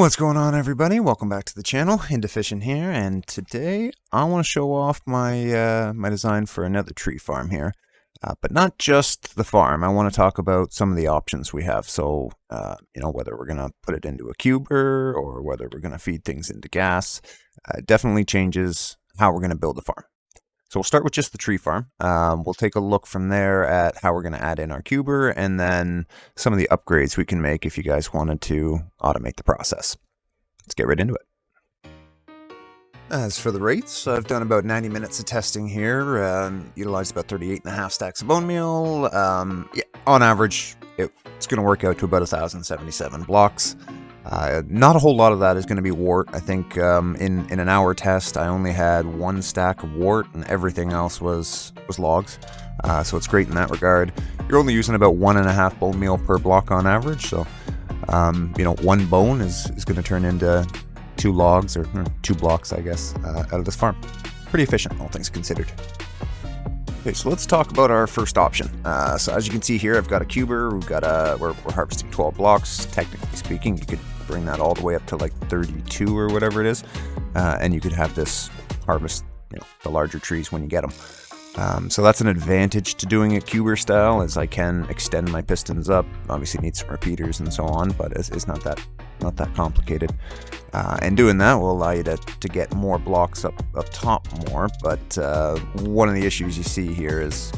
What's going on, everybody? Welcome back to the channel. Indeficient here, and today I want to show off my my design for a Nether Tree Farm here. But not just the farm. I want to talk about some of the options we have. So, whether we're going to put it into a cuber or whether we're going to feed things into gas, definitely changes how we're going to build the farm. So we'll start with just the tree farm. We'll take a look from there at how we're going to add in our cuber and then some of the upgrades we can make if you guys wanted to automate the process. Let's get right into it. As for the rates, I've done about 90 minutes of testing here, utilized about 38.5 stacks of bone meal. On average, it's going to work out to about 1,077 blocks. Not a whole lot of that is going to be wart. I think in an hour test, I only had 1 stack of wart and everything else was logs. So it's great in that regard. You're only using about 1.5 bone meal per block on average. So, 1 bone is going to turn into 2 logs or 2 blocks, I guess, out of this farm. Pretty efficient, all things considered. Okay, so let's talk about our first option. So as you can see here, I've got a cuber. We're harvesting 12 blocks. Technically speaking, you could bring that all the way up to like 32 or whatever it is, and you could have this harvest, the larger trees when you get them. So that's an advantage to doing it cuber style, as I can extend my pistons up. Obviously, need some repeaters and so on, but it's not that complicated. And doing that will allow you to get more blocks up top more. But one of the issues you see here is,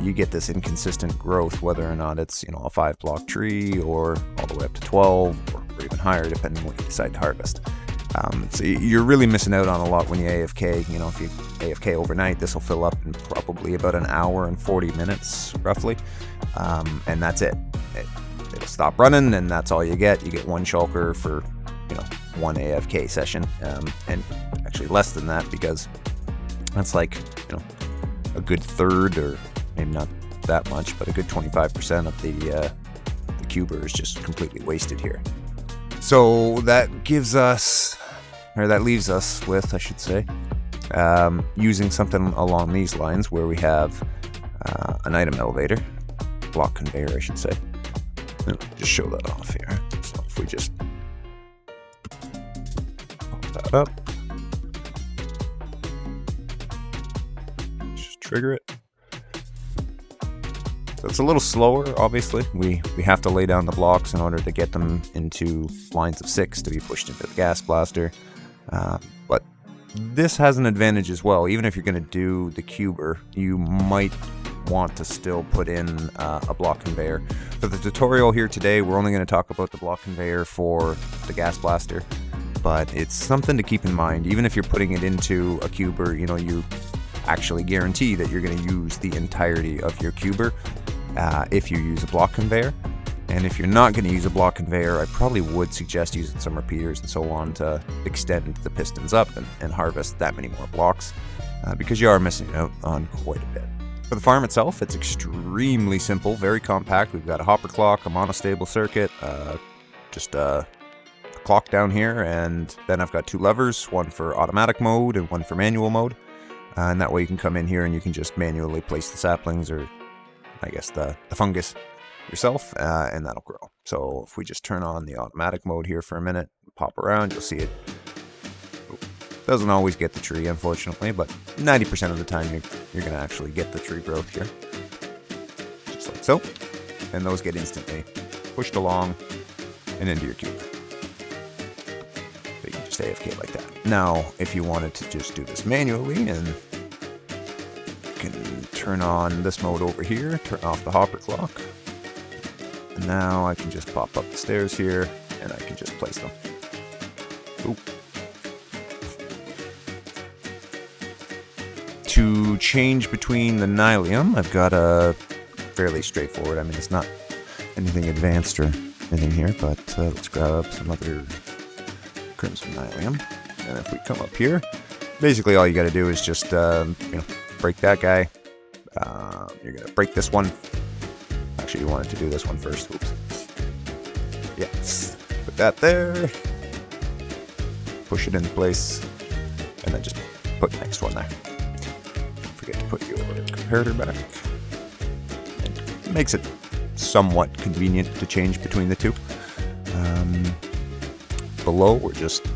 you get this inconsistent growth, whether or not it's, a 5-block tree or all the way up to 12 or even higher, depending on what you decide to harvest. So you're really missing out on a lot when you AFK. If you AFK overnight, this will fill up in probably about an hour and 40 minutes, roughly. And that's it. It'll stop running, and that's all you get. You get 1 shulker for, 1 AFK session. And actually less than that, because that's like, a good third, or maybe not that much, but a good 25% of the cuber is just completely wasted here. So that leaves us with, I should say, using something along these lines where we have an item elevator, block conveyor, I should say. Just show that off here. So if we just pop that up, just trigger it. So it's a little slower, obviously. We have to lay down the blocks in order to get them into lines of 6 to be pushed into the gas blaster. But this has an advantage as well. Even if you're going to do the cuber, you might want to still put in a block conveyor. For the tutorial here today, we're only going to talk about the block conveyor for the gas blaster, but it's something to keep in mind. Even if you're putting it into a cuber, you actually guarantee that you're going to use the entirety of your cuber if you use a block conveyor. And if you're not going to use a block conveyor, I probably would suggest using some repeaters and so on to extend the pistons up and harvest that many more blocks, because you are missing out on quite a bit. For the farm itself, it's extremely simple, very compact. We've got a hopper clock, a monostable circuit, just a clock down here, and then I've got 2 levers, one for automatic mode and one for manual mode. And that way you can come in here and you can just manually place the saplings, or I guess the fungus yourself, and that'll grow. So if we just turn on the automatic mode here for a minute, pop around, you'll see it doesn't always get the tree, unfortunately, but 90% of the time you're going to actually get the tree growth here. Just like so. And those get instantly pushed along and into your cube. So you can just AFK like that. Now, if you wanted to just do this manually, and you can turn on this mode over here, turn off the hopper clock. And now I can just pop up the stairs here, and I can just place them. Ooh. To change between the nylium, I've got a fairly straightforward. I mean, it's not anything advanced or anything here, but let's grab some other crimson nylium. And if we come up here, basically all you got to do is just break that guy. You're gonna break this one. Actually, you wanted to do this one first. Oops. Yes. Put that there. Push it into place, and then just put the next one there. Forget to put your comparator back. It makes it somewhat convenient to change between the two. below, we're just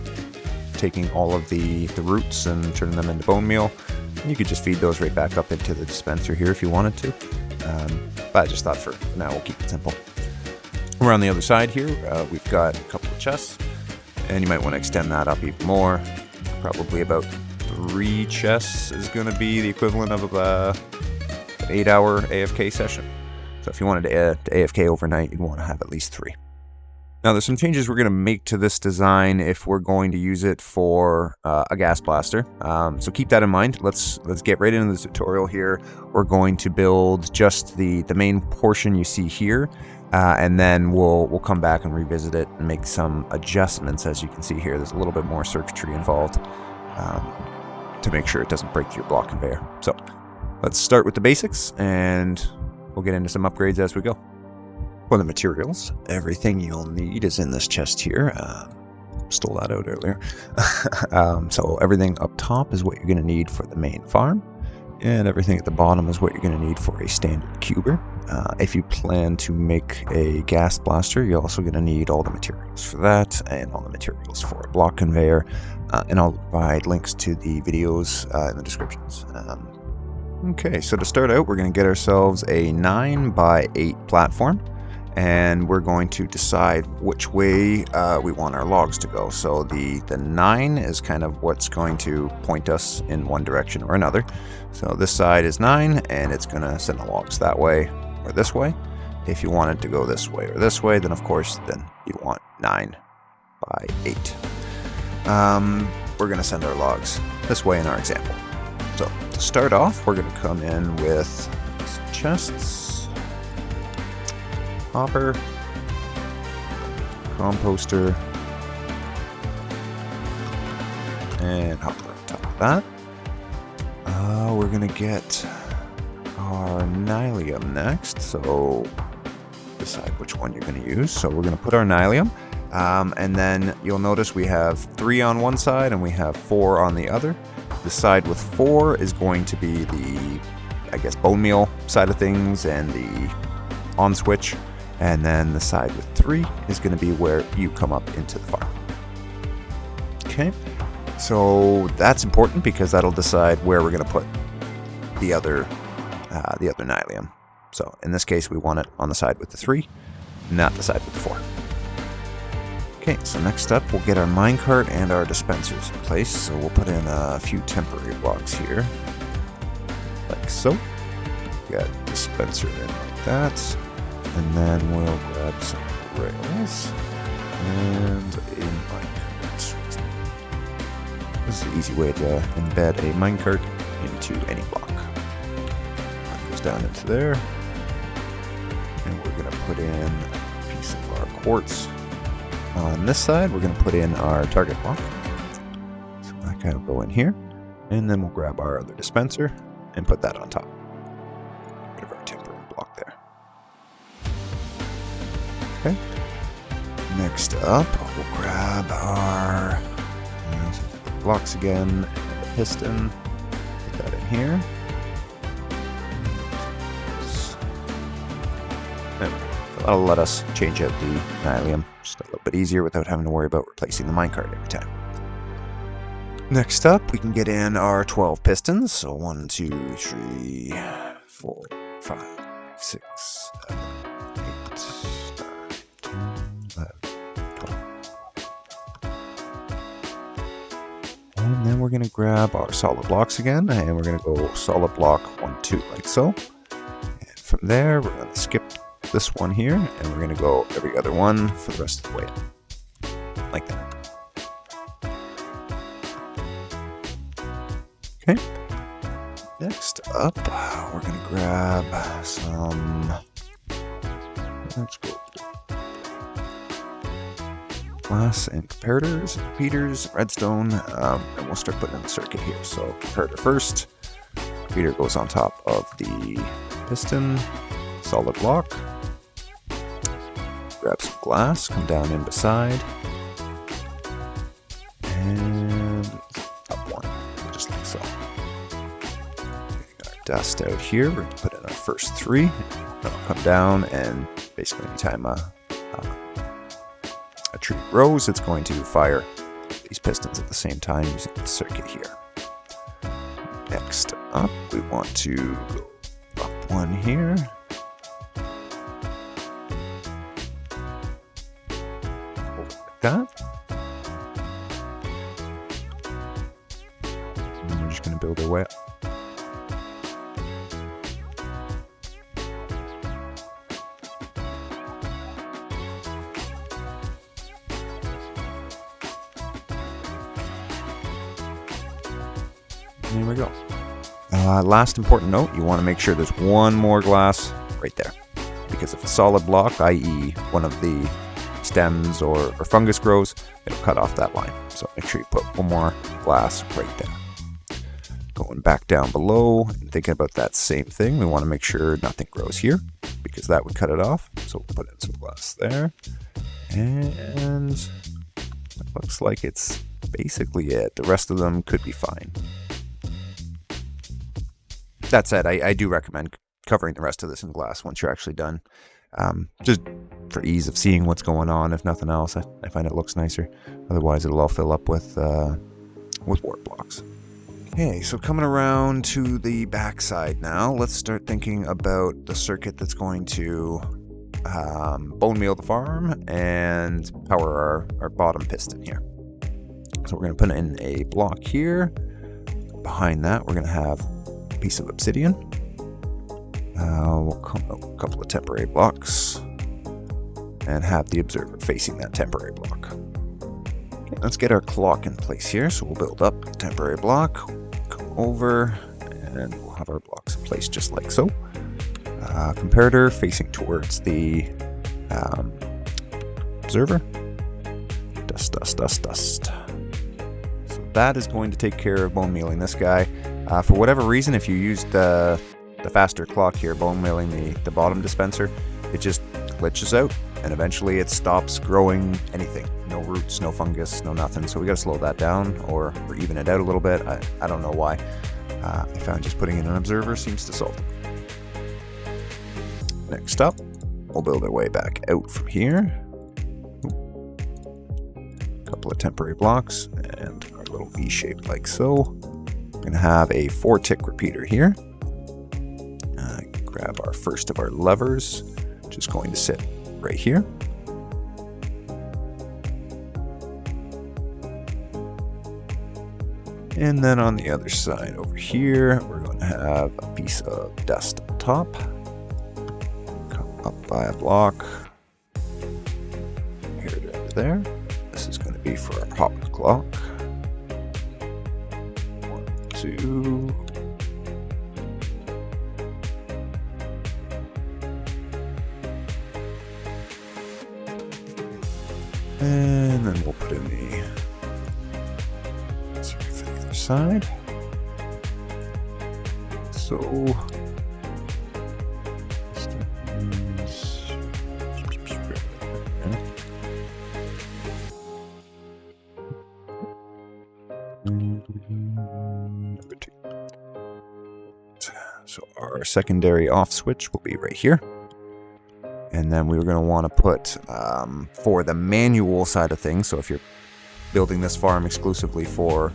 taking all of the roots and turning them into bone meal. You could just feed those right back up into the dispenser here if you wanted to. But I just thought for now we'll keep it simple. We're on the other side here. We've got a couple of chests, and you might want to extend that up even more. Probably about 3 chests is going to be the equivalent of an 8-hour AFK session. So if you wanted to AFK overnight, you'd want to have at least 3. Now there's some changes we're going to make to this design if we're going to use it for a gas blaster. So keep that in mind. Let's get right into the tutorial here. We're going to build just the main portion you see here, and then we'll come back and revisit it and make some adjustments. As you can see here, there's a little bit more circuitry involved to make sure it doesn't break your block conveyor. So let's start with the basics, and we'll get into some upgrades as we go. For the materials, everything you'll need is in this chest here. Stole that out earlier. So everything up top is what you're going to need for the main farm, and everything at the bottom is what you're going to need for a standard cuber. If you plan to make a gas blaster, you're also going to need all the materials for that, and all the materials for a block conveyor, and I'll provide links to the videos in the descriptions. Okay, so to start out, we're going to get ourselves a 9x8 platform. And we're going to decide which way we want our logs to go. So the 9 is kind of what's going to point us in one direction or another. So this side is 9, and it's going to send the logs that way or this way. If you wanted to go this way or this way, then of course, then you'd want 9x8. We're going to send our logs this way in our example. So to start off, we're going to come in with some chests. Hopper, composter, and hopper on top of that. We're gonna get our nylium next, so decide which one you're gonna use. So we're gonna put our nylium, and then you'll notice we have 3 on one side and we have 4 on the other. The side with 4 is going to be the, I guess, bone meal side of things and the on switch. And then the side with 3 is going to be where you come up into the farm. Okay, so that's important because that'll decide where we're going to put the other nylium. So in this case, we want it on the side with the 3, not the side with the 4. Okay, so next up, we'll get our minecart and our dispensers in place. So we'll put in a few temporary blocks here, like so. Got a dispenser in like that. And then we'll grab some rails and a minecart. This is the easy way to embed a minecart into any block. That goes down into there. And we're going to put in a piece of our quartz. On this side, we're going to put in our target block. So that guy will go in here. And then we'll grab our other dispenser and put that on top. Bit of our temporary block there. Okay. Next up, we'll grab our blocks again, and the piston. Put that in here. And that'll let us change out the nylium just a little bit easier without having to worry about replacing the minecart every time. Next up, we can get in our 12 pistons. So 1, 2, 3, 4, 5, 6, 7, 8. And then we're going to grab our solid blocks again, and we're going to go solid block 1, 2, like so. And from there, we're going to skip this one here, and we're going to go every other one for the rest of the way, like that. Okay. Next up, we're going to grab some. Let's go. Glass and comparators, repeaters, redstone, and we'll start putting in the circuit here. So comparator first, repeater goes on top of the piston, solid block, grab some glass, come down in beside, and up one, just like so. Got our dust out here, we're going to put in our first 3, that'll come down, and basically anytime a tree grows, it's going to fire these pistons at the same time using the circuit here. Next up, we want to go up one here. Like that. And we're just going to build our way up. There we go. Last important note, you want to make sure there's one more glass right there. Because if a solid block, i.e. one of the stems or fungus grows, it'll cut off that line. So make sure you put one more glass right there. Going back down below and thinking about that same thing, we want to make sure nothing grows here because that would cut it off. So we'll put in some glass there. And it looks like it's basically it. The rest of them could be fine. That said, I do recommend covering the rest of this in glass once you're actually done. Just for ease of seeing what's going on, if nothing else. I find it looks nicer. Otherwise, it'll all fill up with wart blocks. Okay, so coming around to the back side now, let's start thinking about the circuit that's going to bone meal the farm and power our bottom piston here. So we're going to put in a block here. Behind that, we're going to have piece of obsidian. We'll come out a couple of temporary blocks and have the observer facing that temporary block. Okay, let's get our clock in place here. So we'll build up a temporary block, come over, and we'll have our blocks in place just like so. Comparator facing towards the observer. Dust, dust, dust, dust. So that is going to take care of bone mealing this guy. For whatever reason, if you used the faster clock here, bone mealing the bottom dispenser, it just glitches out and eventually it stops growing anything. No roots, no fungus, no nothing. So we got to slow that down or even it out a little bit. I don't know why. I found just putting in an observer seems to solve it. Next up, we'll build our way back out from here. A couple of temporary blocks and our little V shape like so. We're going to have a 4-tick repeater here. Grab our first of our levers, just going to sit right here. And then on the other side over here, we're going to have a piece of dust on top. Come up by a block. Here to over there. This is going to be for our hop clock. 1, 2. And then we'll put in the for the other side. So our secondary off switch will be right here. And then we were going to want to put, for the manual side of things, so if you're building this farm exclusively for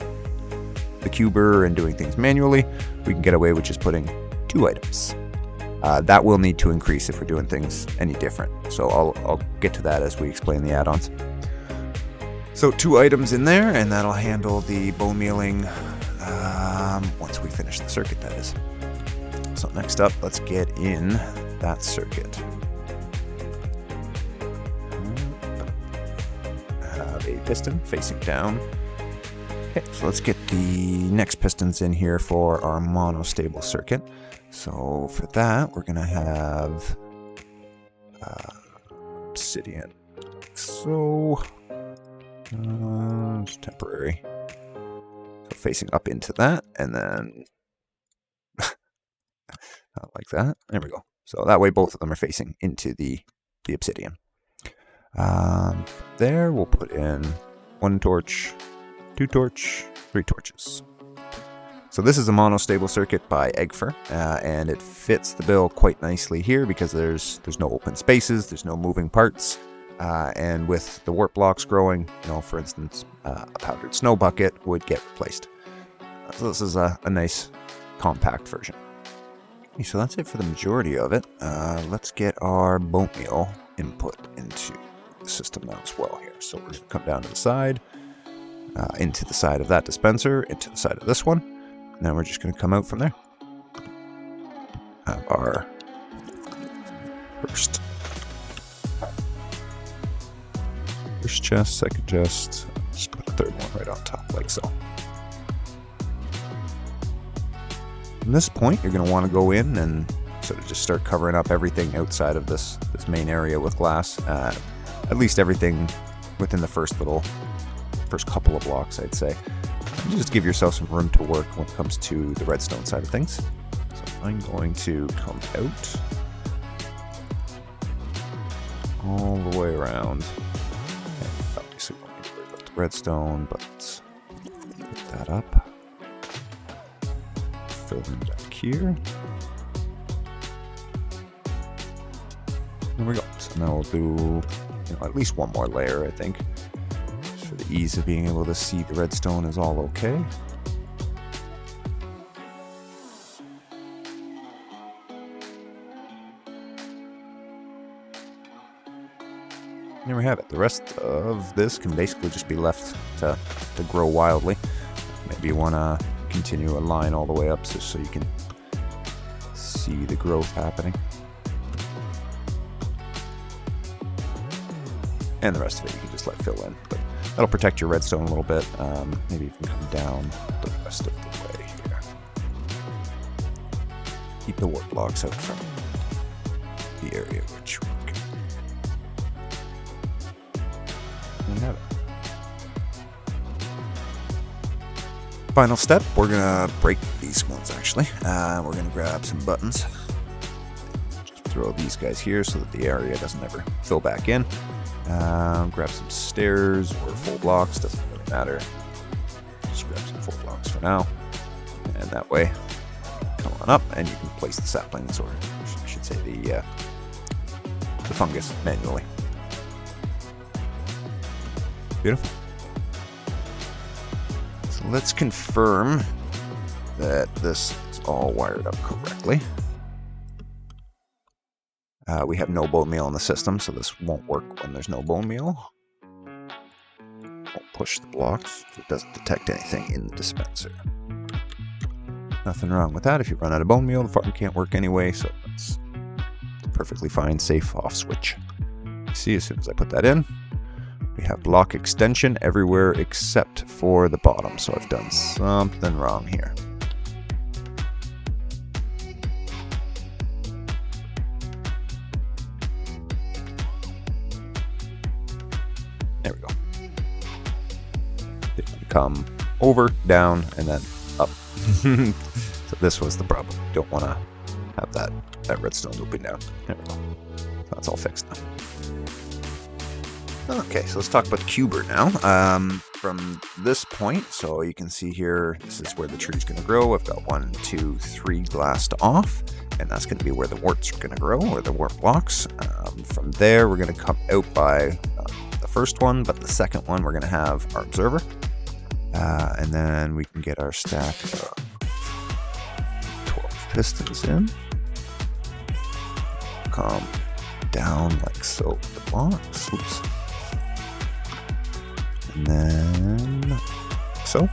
the cuber and doing things manually, we can get away with just putting 2 items. That will need to increase if we're doing things any different. So I'll get to that as we explain the add-ons. So 2 items in there, and that'll handle the bone mealing once we finish the circuit, that is. So next up, let's get in that circuit. A piston facing down. Okay, so let's get the next pistons in here for our monostable circuit. So for that, we're going to have obsidian. So it's temporary. So facing up into that, and then like that. There we go. So that way both of them are facing into the obsidian. There we'll put in 1 torch, 2 torch, 3 torches. So this is a monostable circuit by Eggfer, and it fits the bill quite nicely here because there's no open spaces, there's no moving parts. And with the warp blocks growing, you know, for instance, a powdered snow bucket would get replaced. So this is a nice compact version. Okay, so that's it for the majority of it. Let's get our bone meal input into the system now as well here. So we're going to come down to the side, into the side of that dispenser, into the side of this one, and then we're just going to come out from there. Have our first chest, second chest, just put the third one right on top like so. From this point, you're going to want to go in and sort of just start covering up everything outside of this main area with glass. At least everything within the first couple of blocks, I'd say. And just give yourself some room to work when it comes to the redstone side of things. So I'm going to come out all the way around. And obviously, we don't need to worry about the redstone, but put that up. Fill in back here. There we go. So now we'll do, at least one more layer, I think, just for the ease of being able to see the redstone is all okay. There we have it. The rest of this can basically just be left to grow wildly. Maybe you want to continue a line all the way up so you can see the growth happening. And the rest of it you can just let fill in. But that'll protect your redstone a little bit. Maybe you can come down the rest of the way here. Keep the warp blocks out from the area which we're working. There you have it. Final step, we're gonna break these ones actually. We're gonna grab some buttons. Just throw these guys here so that the area doesn't ever fill back in. Grab some stairs or full blocks, doesn't really matter. Just grab some full blocks for now. And that way, come on up and you can place the saplings, or I should say the fungus manually. Beautiful. So let's confirm that this is all wired up correctly. We have no bone meal in the system, so this won't work when there's no bone meal. Won't push the blocks. It doesn't detect anything in the dispenser. Nothing wrong with that. If you run out of bone meal, the farm can't work anyway, so it's perfectly fine, safe off switch. You see, as soon as I put that in, we have block extension everywhere except for the bottom, so I've done something wrong here. There we go. They can come over, down, and then up. So this was the problem. Don't want to have that redstone looping down. There we go. That's all fixed now. Okay, so let's talk about the cuber now. From this point, so you can see here, this is where the tree's going to grow. I've got 1, 2, 3 glassed off, and that's going to be where the warts are going to grow, or the wart blocks. From there, we're going to come out by the first one, but the second one, we're going to have our observer. And then we can get our stack of 12 pistons in. Come down like so with the blocks. Oops. And then so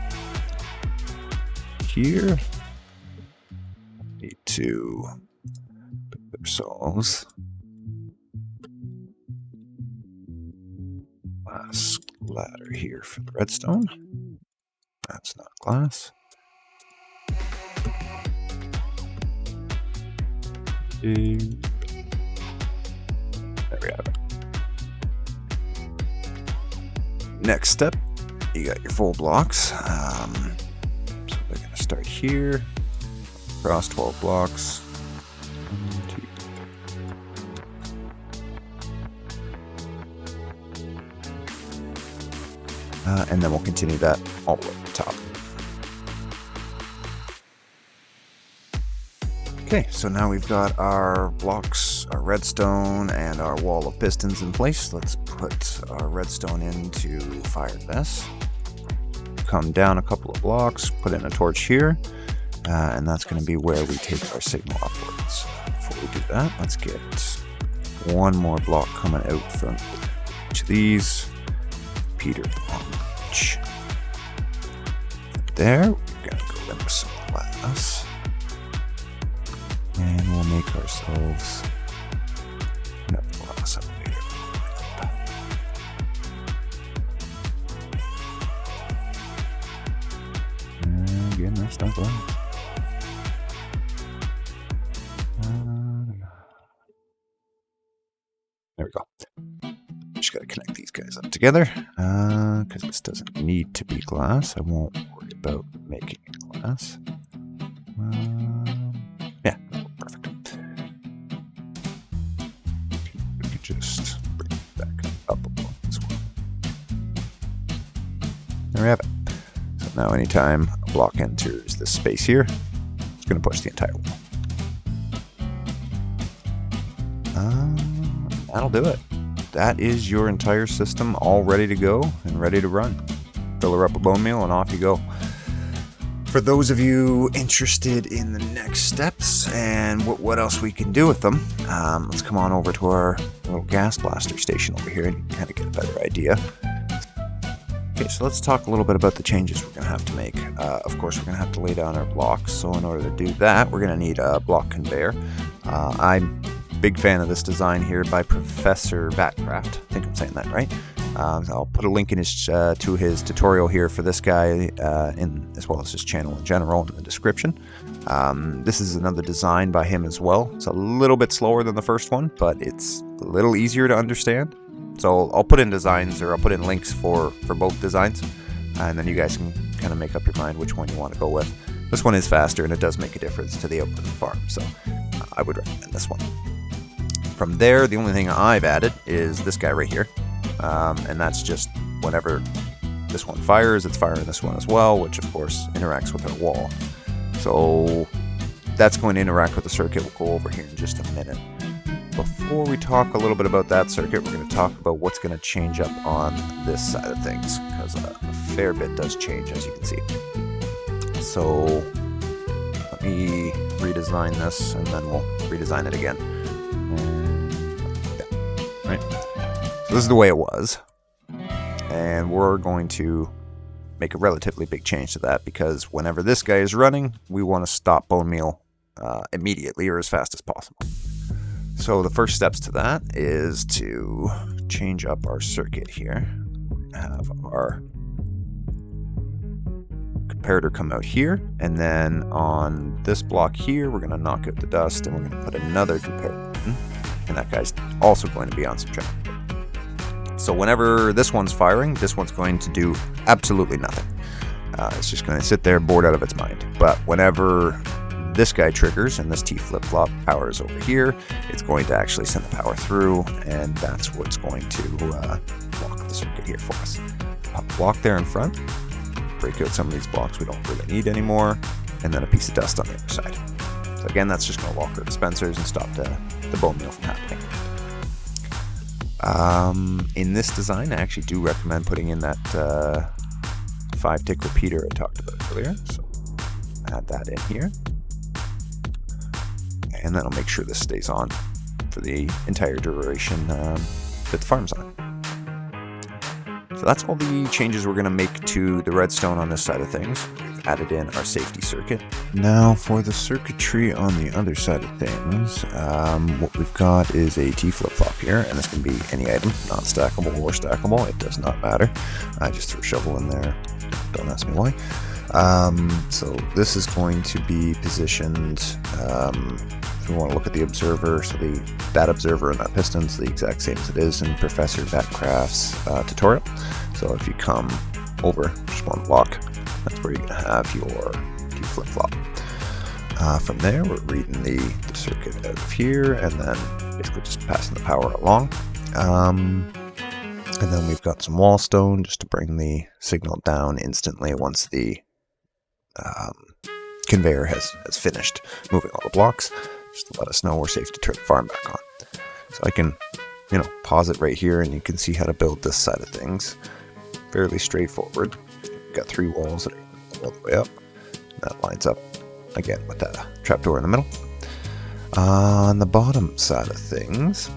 here need to put ourselves glass ladder here for the redstone. That's not glass. There we have it. Next step, you got your full blocks. So we're going to start here, across 12 blocks. 1, 2. And then we'll continue that all the way to the top. Okay, so now we've got our blocks, our redstone, and our wall of pistons in place. Let's put our redstone into fire this. Come down a couple of blocks, put in a torch here, and that's going to be where we take our signal upwards. Before we do that, let's get one more block coming out from each of these. Peter on each. There, we're going to go in with some glass. And we'll make ourselves another glass elevator. And again, that's not glass. There we go. Just gotta connect these guys up together, because this doesn't need to be glass. I won't worry about making it glass. Yeah, perfect. We can just bring it back up a little as well. There we have it. So now anytime a block enters this space here, it's going to push the entire wall. That'll do it. That is your entire system all ready to go and ready to run. Fill her up with bone meal and off you go. For those of you interested in the next steps and what else we can do with them, let's come on over to our little gas blaster station over here and you can kind of get a better idea. Okay, so let's talk a little bit about the changes we're going to have to make. Of course, we're going to have to lay down our blocks, so in order to do that, we're going to need a block conveyor. I'm a big fan of this design here by Professor Batcraft. I think I'm saying that right. I'll put a link in his to his tutorial here for this guy, as well as his channel in general in the description. This is another design by him as well. It's a little bit slower than the first one, but it's a little easier to understand. So I'll put in designs, or I'll put in links for both designs, and then you guys can kind of make up your mind which one you want to go with. This one is faster, and it does make a difference to the output of the farm, so I would recommend this one. From there, the only thing I've added is this guy right here. And that's just whenever this one fires, it's firing this one as well, which of course interacts with our wall. So that's going to interact with the circuit. We'll go over here in just a minute. Before we talk a little bit about that circuit, we're going to talk about what's going to change up on this side of things, because a fair bit does change, as you can see. So let me redesign this, and then we'll redesign it again. Yeah, right. So this is the way it was, and we're going to make a relatively big change to that, because whenever this guy is running, we want to stop bone meal immediately or as fast as possible. So the first steps to that is to change up our circuit here. We have our comparator come out here, and then on this block here, we're going to knock out the dust, and we're going to put another comparator in, and that guy's also going to be on subtract. So whenever this one's firing, this one's going to do absolutely nothing. It's just going to sit there bored out of its mind. But whenever this guy triggers and this T flip-flop powers over here, it's going to actually send the power through, and that's what's going to block the circuit here for us. Pop a block there in front, break out some of these blocks we don't really need anymore, and then a piece of dust on the other side. So again, that's just going to lock our dispensers and stop the bone meal from happening. In this design, I actually do recommend putting in that 5-tick repeater I talked about earlier. So add that in here, and that'll make sure this stays on for the entire duration that the farm's on. So that's all the changes we're going to make to the redstone on this side of things. We've added in our safety circuit. Now for the circuitry on the other side of things, what we've got is a T flip-flop here, and this can be any item, non-stackable or stackable, it does not matter. I just threw a shovel in there, don't ask me why. So this is going to be positioned, if we want to look at the observer, so that observer and that piston's the exact same as it is in Professor Batcraft's tutorial. So if you come over just one block, that's where you're going to have your T flip-flop. From there, we're reading the circuit out of here, and then basically just passing the power along. And then we've got some wall stone just to bring the signal down instantly once the conveyor has finished moving all the blocks, just to let us know we're safe to turn the farm back on. So I can, pause it right here, and you can see how to build this side of things. Fairly straightforward. Got 3 walls that are all the way up. That lines up again with that trapdoor in the middle. On the bottom side of things,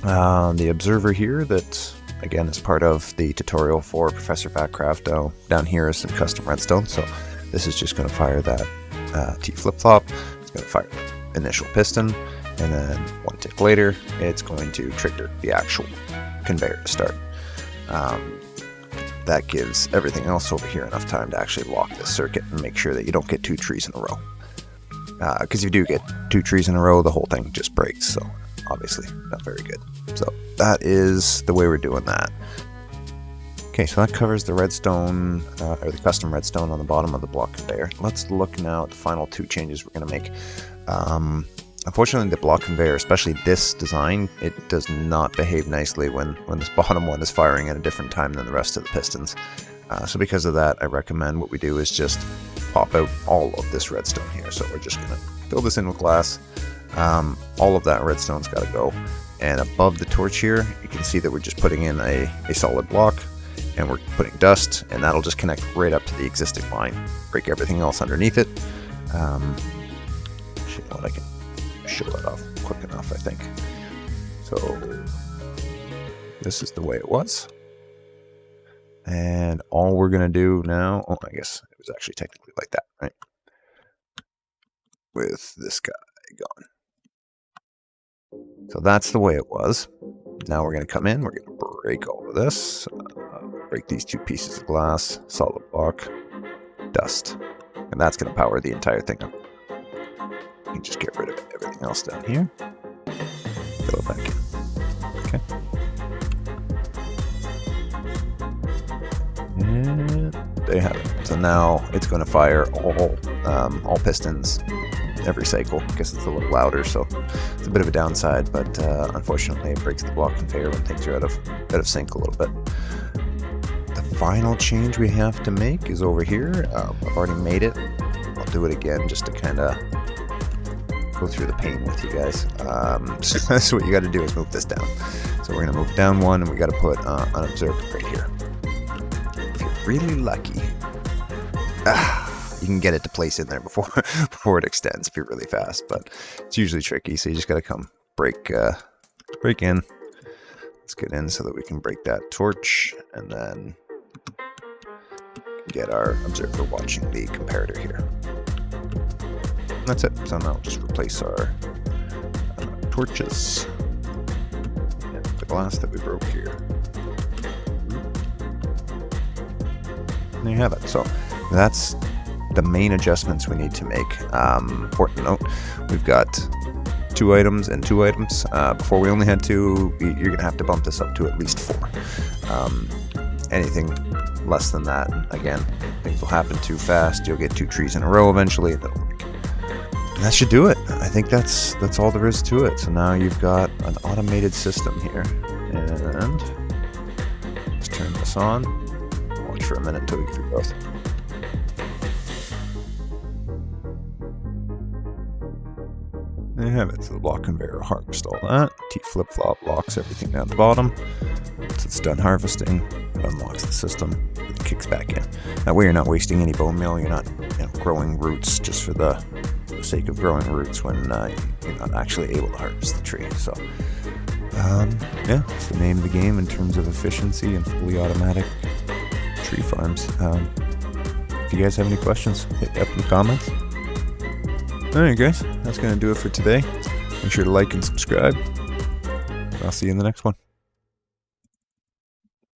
the observer here that again is part of the tutorial for Professor Backcraft. Down here is some custom redstone, so this is just going to fire that T flip-flop. It's going to fire the initial piston, and then 1 tick later it's going to trigger the actual conveyor to start. That gives everything else over here enough time to actually lock this circuit and make sure that you don't get 2 trees in a row. Because if you do get 2 trees in a row, the whole thing just breaks, so obviously not very good. So that is the way we're doing that. Okay, so that covers the redstone, or the custom redstone on the bottom of the block conveyor. Let's look now at the final 2 changes we're going to make. Unfortunately, the block conveyor, especially this design, it does not behave nicely when this bottom one is firing at a different time than the rest of the pistons. So because of that, I recommend what we do is just pop out all of this redstone here. So we're just going to fill this in with glass. All of that redstone's got to go. And above the torch here, you can see that we're just putting in a solid block, and we're putting dust, and that'll just connect right up to the existing line. Break everything else underneath it. Actually, I can show that off quick enough, I think. So this is the way it was. And all we're going to do now, I guess it was actually technically like that, right? With this guy gone. So that's the way it was. Now we're going to come in, we're going to break all of this, break these 2 pieces of glass, solid block, dust. And that's going to power the entire thing up. You can just get rid of everything else down here. Fill it back in. Okay. And there you have it. So now it's going to fire all pistons every cycle, because it's a little louder, so it's a bit of a downside, but unfortunately it breaks the block conveyor when things are out of sync a little bit. The final change we have to make is over here. I've already made it. I'll do it again just to kind of go through the pain with you guys. So what you got to do is move this down. So we're going to move down 1, and we got to put an observer right here. If you're really lucky, you can get it to place in there before it extends if you're really fast, but it's usually tricky, so you just got to come break in. Let's get in so that we can break that torch, and then get our observer watching the comparator here. And that's it. So now we'll just replace our torches and the glass that we broke here. And there you have it. So that's the main adjustments we need to make. Important note, we've got 2 items and 2 items. Before we only had 2. You're going to have to bump this up to at least 4. Anything less than that, again, things will happen too fast. You'll get 2 trees in a row eventually, and that'll work. And that should do it. I think that's all there is to it. So now you've got an automated system here, and let's turn this on. Watch for a minute until we get through both. There you have it. So the block conveyor will harvest all that. T flip-flop locks everything down the bottom. Once it's done harvesting, it unlocks the system, and it kicks back in. That way you're not wasting any bone meal. You're not growing roots just for the sake of growing roots when you're not actually able to harvest the tree. So yeah, it's the name of the game in terms of efficiency and fully automatic tree farms. If you guys have any questions, hit me up in the comments. Alright guys, that's going to do it for today. Make sure to like and subscribe. I'll see you in the next one.